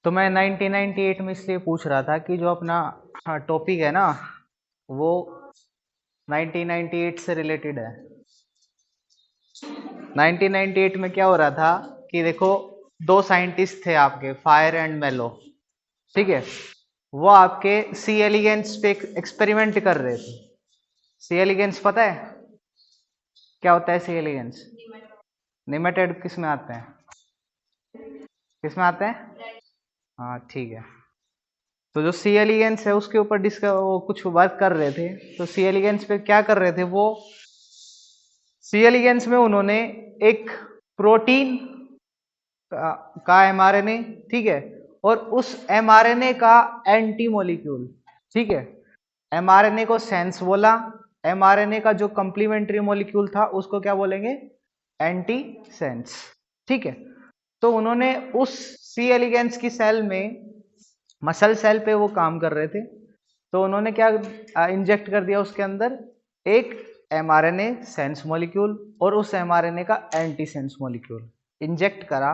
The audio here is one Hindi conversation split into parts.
तो मैं 1998 में इसलिए पूछ रहा था कि जो अपना टॉपिक है ना वो 1998 से रिलेटेड है। 1998 में क्या हो रहा था कि देखो, दो साइंटिस्ट थे आपके, फायर एंड मेलो, ठीक है। वो आपके सी एलिगेंस पे एक्सपेरिमेंट कर रहे थे। सी एलिगेंस पता है क्या होता है? सी एलिगेंस निमेटेड किस में आते हैं? किस में आते हैं? हाँ ठीक है। तो जो सी एलिगेंस है उसके ऊपर वो कुछ वर्क कर रहे थे। तो सी एलिगेंस पे क्या कर रहे थे वो? सी एलिगेंस में उन्होंने एक प्रोटीन का एमआरएनए, ठीक है, और उस एमआरएनए का एंटी मॉलिक्यूल, ठीक है। एमआरएनए को सेंस बोला, एमआरएनए का जो कंप्लीमेंट्री मॉलिक्यूल था उसको क्या बोलेंगे? एंटी सेंस, ठीक है। तो उन्होंने उस सी एलिगेंस की सेल में, मसल सेल पे वो काम कर रहे थे। तो उन्होंने क्या इंजेक्ट कर दिया उसके अंदर? एक एमआरएनए सेंस मॉलिक्यूल और उस एमआरएनए का एंटी सेंस मॉलिक्यूल इंजेक्ट करा।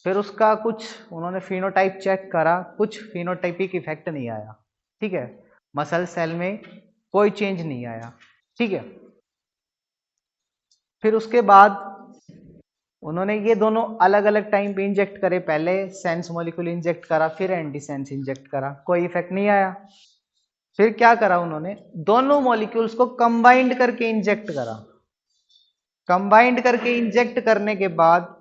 फिर उसका कुछ उन्होंने फिनोटाइप चेक करा, कुछ फिनोटाइपिक इफेक्ट नहीं आया, ठीक है। मसल सेल में कोई चेंज नहीं आया, ठीक है। फिर उसके बाद उन्होंने ये दोनों अलग अलग टाइम पे इंजेक्ट करे। पहले सेंस मॉलिक्यूल इंजेक्ट करा, फिर एंटी सेंस इंजेक्ट करा, कोई इफेक्ट नहीं आया। फिर क्या करा उन्होंने? दोनों मॉलिक्यूल्स को कंबाइंड करके इंजेक्ट करा। कंबाइंड करके इंजेक्ट करने के बाद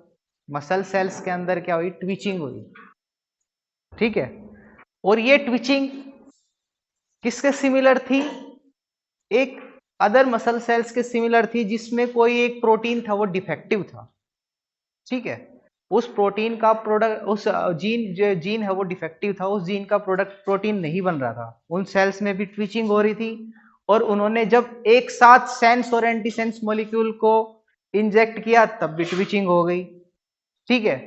मसल सेल्स के अंदर क्या हुई? ट्विचिंग हुई, ठीक है। और ये ट्विचिंग किसके सिमिलर थी? एक अदर मसल सेल्स के सिमिलर थी जिसमें कोई एक प्रोटीन था वो डिफेक्टिव था, ठीक है। उस प्रोटीन का प्रोडक्ट, उस जीन, जो जीन है वो डिफेक्टिव था, उस जीन का प्रोडक्ट प्रोटीन नहीं बन रहा था। उन सेल्स में भी ट्विचिंग हो रही थी। और उन्होंने जब एक साथ सेंस और एंटी सेंस मॉलिक्यूल को इंजेक्ट किया तब भी ट्विचिंग हो गई, ठीक है।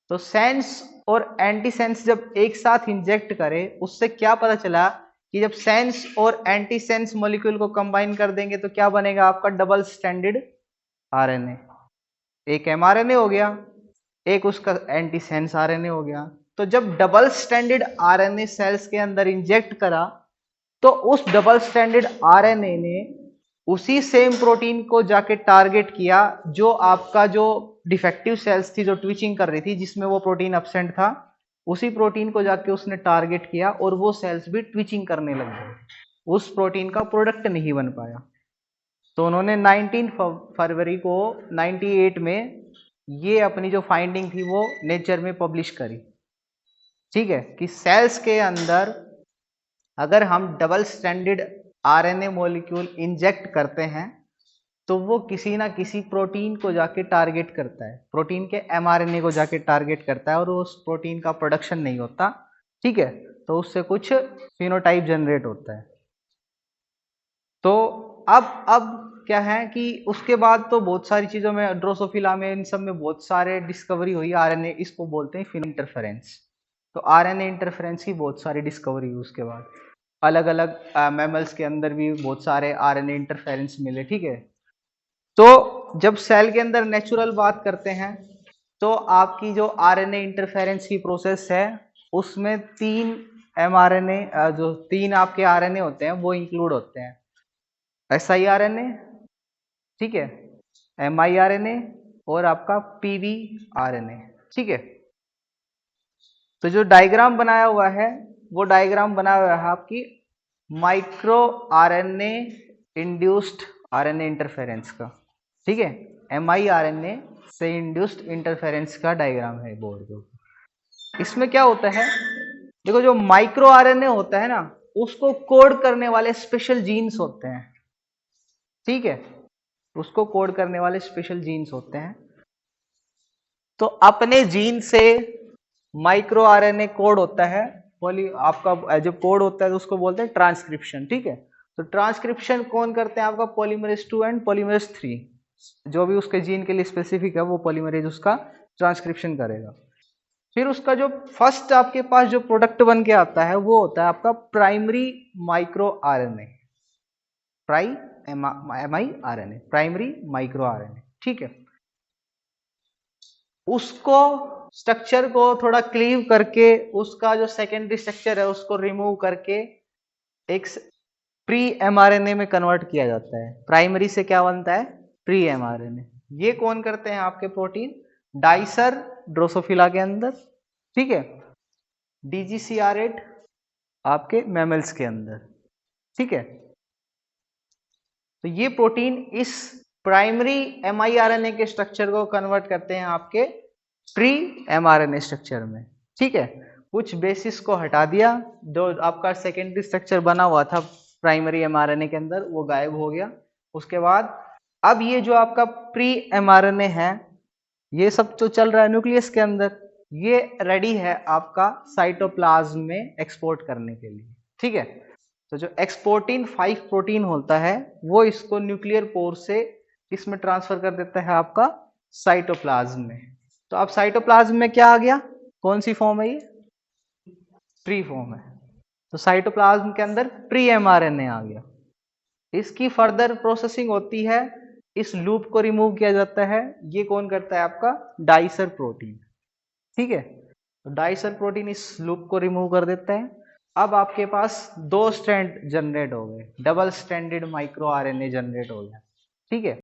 तो सेंस और एंटी सेंस जब एक साथ इंजेक्ट करे, उससे क्या पता चला कि जब सेंस और एंटी सेंस मॉलिक्यूल को कंबाइन कर देंगे तो क्या बनेगा? आपका डबल स्टैंडर्ड आरएनए। एक एमआरएनए हो गया, एक उसका एंटी सेंस आरएनए हो गया। तो जब डबल स्टैंडर्ड आरएनए सेल्स के अंदर इंजेक्ट करा तो उस डबल स्टैंडर्ड आरएनए ने उसी सेम प्रोटीन को जाके टारगेट किया जो आपका जो डिफेक्टिव सेल्स थी, जो ट्विचिंग कर रही थी, जिसमें वो प्रोटीन एब्सेंट था। उसी प्रोटीन को जाके उसने टारगेट किया और वो सेल्स भी ट्विचिंग करने लग गए। उस प्रोटीन का प्रोडक्ट नहीं बन पाया। तो उन्होंने 19 फरवरी को 98 में ये अपनी जो फाइंडिंग थी वो नेचर में पब्लिश करी, ठीक है। कि सेल्स के अंदर अगर हम double standard RNA molecule inject करते हैं तो वो किसी ना किसी प्रोटीन को जाके टारगेट करता है, प्रोटीन के एमआरएनए को जाके टारगेट करता है और उस प्रोटीन का प्रोडक्शन नहीं होता, ठीक है। तो उससे कुछ फिनोटाइप जनरेट होता है। तो अब क्या है कि उसके बाद तो बहुत सारी चीजों में, ड्रोसोफिला में, इन सब में बहुत सारे डिस्कवरी हुई आरएनए, इसको बोलते हैं फिन इंटरफेरेंस। तो आरएनए इंटरफेरेंस की बहुत सारी डिस्कवरी हुई उसके बाद। अलग अलग मैमल्स के अंदर भी बहुत सारे आरएनए इंटरफेरेंस मिले, ठीक है। तो जब सेल के अंदर नेचुरल बात करते हैं तो आपकी जो आरएनए इंटरफेरेंस की प्रोसेस है उसमें तीन एमआरएनए, जो तीन आपके आरएनए होते हैं वो इंक्लूड होते हैं। एसआई आरएनए, ठीक है, एमआई आरएनए और आपका पीवी आरएनए, ठीक है। तो जो डायग्राम बनाया हुआ है वो डायग्राम बनाया हुआ है आपकी micro RNA induced RNA interference का, ठीक है। एमआई आरएनए से इंड्यूस्ड इंटरफेरेंस का डायग्राम है बोर्ड के ऊपर। इसमें क्या होता है? देखो, जो माइक्रो आरएनए होता है ना, उसको कोड करने वाले स्पेशल जीन्स होते हैं, ठीक है। उसको कोड करने वाले स्पेशल जीन्स होते हैं। तो अपने जीन से माइक्रो आरएनए कोड होता है, पॉली आपका जो कोड होता है उसको बोलते हैं ट्रांसक्रिप्शन, ठीक है। तो ट्रांसक्रिप्शन कौन करते हैं? आपका पॉलीमरेज 2 एंड पॉलीमरेज 3, जो भी उसके जीन के लिए स्पेसिफिक है वो पॉलीमरेज उसका ट्रांसक्रिप्शन करेगा। फिर उसका जो फर्स्ट आपके पास जो प्रोडक्ट बन के आता है वो होता है आपका primary micro RNA, MI RNA, primary micro RNA, ठीक है। उसको स्ट्रक्चर को थोड़ा क्लीव करके उसका जो सेकेंडरी स्ट्रक्चर है उसको रिमूव करके एक प्री एमआरएनए में कन्वर्ट किया जाता है। प्राइमरी से क्या बनता है? Pre mRNA. ये कौन करते हैं आपके प्रोटीन? डाइसर ड्रोसोफिला के अंदर, ठीक है, DGCR8 आपके मैमल्स के अंदर, ठीक है। तो ये प्रोटीन इस प्राइमरी एमआईआरएनए के स्ट्रक्चर को कन्वर्ट करते हैं आपके प्री एमआरएनए स्ट्रक्चर में, ठीक है। कुछ बेसिस को हटा दिया, जो आपका सेकेंडरी स्ट्रक्चर बना हुआ था प्राइमरी एमआरएनए के अंदर वो गायब हो गया। उसके बाद अब ये जो आपका प्री एमआरएनए है ये सब जो चल रहा है न्यूक्लियस के अंदर, ये रेडी है आपका साइटोप्लाज्म में एक्सपोर्ट करने के लिए, ठीक है। तो जो एक्सपोर्टिन 5 प्रोटीन होता है वो इसको न्यूक्लियर पोर से इसमें ट्रांसफर कर देता है आपका साइटोप्लाज्म में। तो अब साइटोप्लाज्म में क्या आ गया? कौन सी फॉर्म है ये? प्री फॉर्म है। तो साइटोप्लाज्म के अंदर प्री एमआरएनए आ गया। इसकी फर्दर प्रोसेसिंग होती है, इस लूप को रिमूव किया जाता है। ये कौन करता है? आपका डाइसर प्रोटीन, ठीक है। तो डाइसर प्रोटीन इस लूप को रिमूव कर देता है। अब आपके पास 2 स्ट्रैंड जनरेट हो गए, double stranded micro RNA generate हो गया, ठीक है।